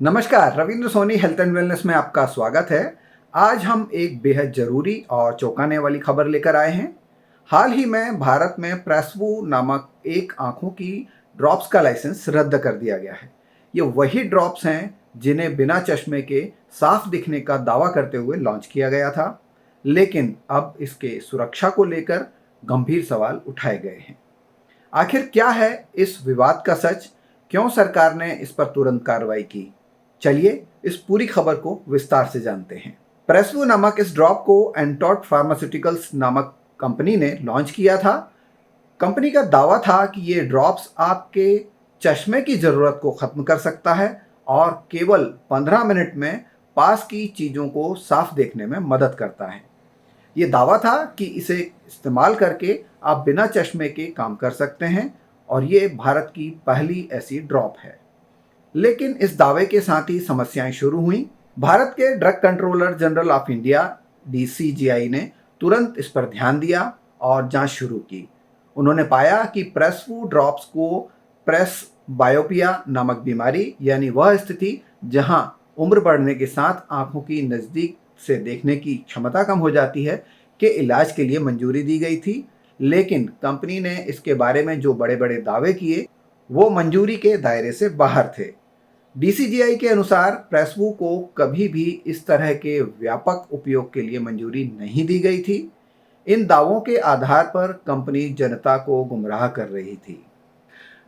नमस्कार, Ravindra Soni health and wellness में आपका स्वागत है। आज हम एक बेहद ज़रूरी और चौंकाने वाली खबर लेकर आए हैं। हाल ही में भारत में प्रेसवू नामक एक आँखों की ड्रॉप्स का लाइसेंस रद्द कर दिया गया है। ये वही ड्रॉप्स हैं जिन्हें बिना चश्मे के साफ दिखने का दावा करते हुए लॉन्च किया गया था, लेकिन अब इसके सुरक्षा को लेकर गंभीर सवाल उठाए गए हैं। आखिर क्या है इस विवाद का सच? क्यों सरकार ने इस पर तुरंत कार्रवाई की? चलिए इस पूरी खबर को विस्तार से जानते हैं। प्रेसवू नामक इस ड्रॉप को एंटॉट फार्मास्यूटिकल्स नामक कंपनी ने लॉन्च किया था। कंपनी का दावा था कि ये ड्रॉप्स आपके चश्मे की ज़रूरत को ख़त्म कर सकता है और केवल 15 मिनट में पास की चीज़ों को साफ देखने में मदद करता है। ये दावा था कि इसे इस्तेमाल करके आप बिना चश्मे के काम कर सकते हैं और ये भारत की पहली ऐसी ड्रॉप है। लेकिन इस दावे के साथ ही समस्याएं शुरू हुई। भारत के drug controller general of India DCGI ने तुरंत इस पर ध्यान दिया और जांच शुरू की। उन्होंने पाया कि प्रेसवू ड्रॉप्स को प्रेस बायोपिया नामक बीमारी, यानी वह स्थिति जहां उम्र बढ़ने के साथ आंखों की नज़दीक से देखने की क्षमता कम हो जाती है, के इलाज के लिए मंजूरी दी गई थी। लेकिन कंपनी ने इसके बारे में जो बड़े बड़े दावे किए वो मंजूरी के दायरे से बाहर थे। डीसीजीआई के अनुसार प्रेसवू को कभी भी इस तरह के व्यापक उपयोग के लिए मंजूरी नहीं दी गई थी। इन दावों के आधार पर कंपनी जनता को गुमराह कर रही थी।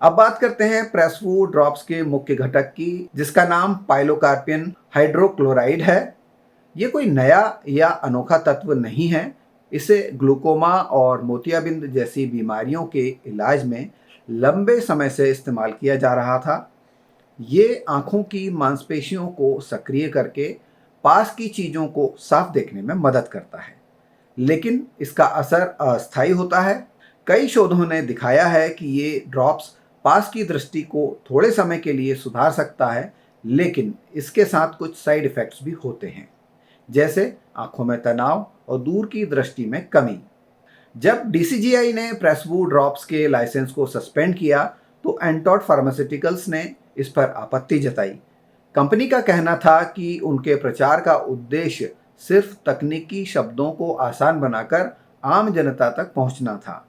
अब बात करते हैं प्रेसवू ड्रॉप्स के मुख्य घटक की, जिसका नाम पाइलोकार्पियन हाइड्रोक्लोराइड है। ये कोई नया या अनोखा तत्व नहीं है। इसे ग्लूकोमा और मोतियाबिंद जैसी बीमारियों के इलाज में लंबे समय से इस्तेमाल किया जा रहा था। ये आँखों की मांसपेशियों को सक्रिय करके पास की चीज़ों को साफ देखने में मदद करता है, लेकिन इसका असर अस्थायी होता है। कई शोधों ने दिखाया है कि ये ड्रॉप्स पास की दृष्टि को थोड़े समय के लिए सुधार सकता है, लेकिन इसके साथ कुछ साइड इफ़ेक्ट्स भी होते हैं, जैसे आँखों में तनाव और दूर की दृष्टि में कमी। जब डीसीजीआई ने प्रेसवू ड्रॉप्स के लाइसेंस को सस्पेंड किया तो एंटॉट फार्मास्यूटिकल्स ने इस पर आपत्ति जताई। कंपनी का कहना था कि उनके प्रचार का उद्देश्य सिर्फ तकनीकी शब्दों को आसान बनाकर आम जनता तक पहुंचना था।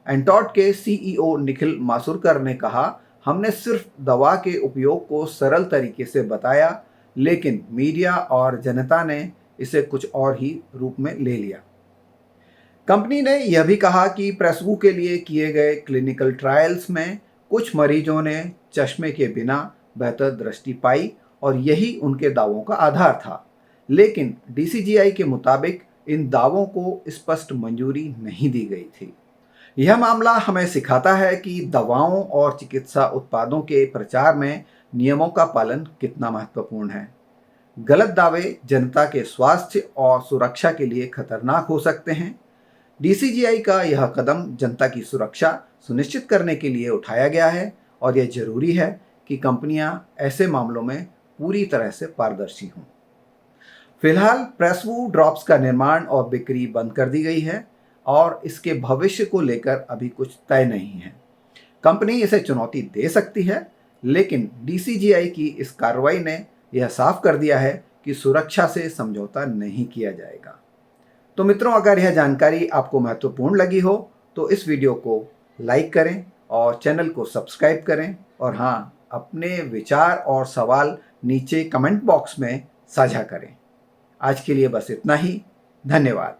एंटॉट के सीईओ निखिल मासुरकर ने कहा, हमने सिर्फ दवा के उपयोग को सरल तरीके से बताया, लेकिन मीडिया और जनता ने इसे कुछ और ही रूप में ले लिया। कंपनी ने यह भी कहा कि प्रेसवू के लिए किए गए क्लिनिकल ट्रायल्स में कुछ मरीजों ने चश्मे के बिना बेहतर दृष्टि पाई और यही उनके दावों का आधार था। लेकिन डीसीजीआई के मुताबिक इन दावों को स्पष्ट मंजूरी नहीं दी गई थी। यह मामला हमें सिखाता है कि दवाओं और चिकित्सा उत्पादों के प्रचार में नियमों का पालन कितना महत्वपूर्ण है। गलत दावे जनता के स्वास्थ्य और सुरक्षा के लिए खतरनाक हो सकते हैं। डीसीजीआई का यह कदम जनता की सुरक्षा सुनिश्चित करने के लिए उठाया गया है और यह जरूरी है कि कंपनियां ऐसे मामलों में पूरी तरह से पारदर्शी हों। फिलहाल प्रेसवू ड्रॉप्स का निर्माण और बिक्री बंद कर दी गई है और इसके भविष्य को लेकर अभी कुछ तय नहीं है। कंपनी इसे चुनौती दे सकती है, लेकिन डीसीजीआई की इस कार्रवाई ने यह साफ कर दिया है कि सुरक्षा से समझौता नहीं किया जाएगा। तो मित्रों, अगर यह जानकारी आपको महत्वपूर्ण लगी हो तो इस वीडियो को लाइक करें और चैनल को सब्सक्राइब करें, और हाँ, अपने विचार और सवाल नीचे कमेंट बॉक्स में साझा करें। आज के लिए बस इतना ही। धन्यवाद।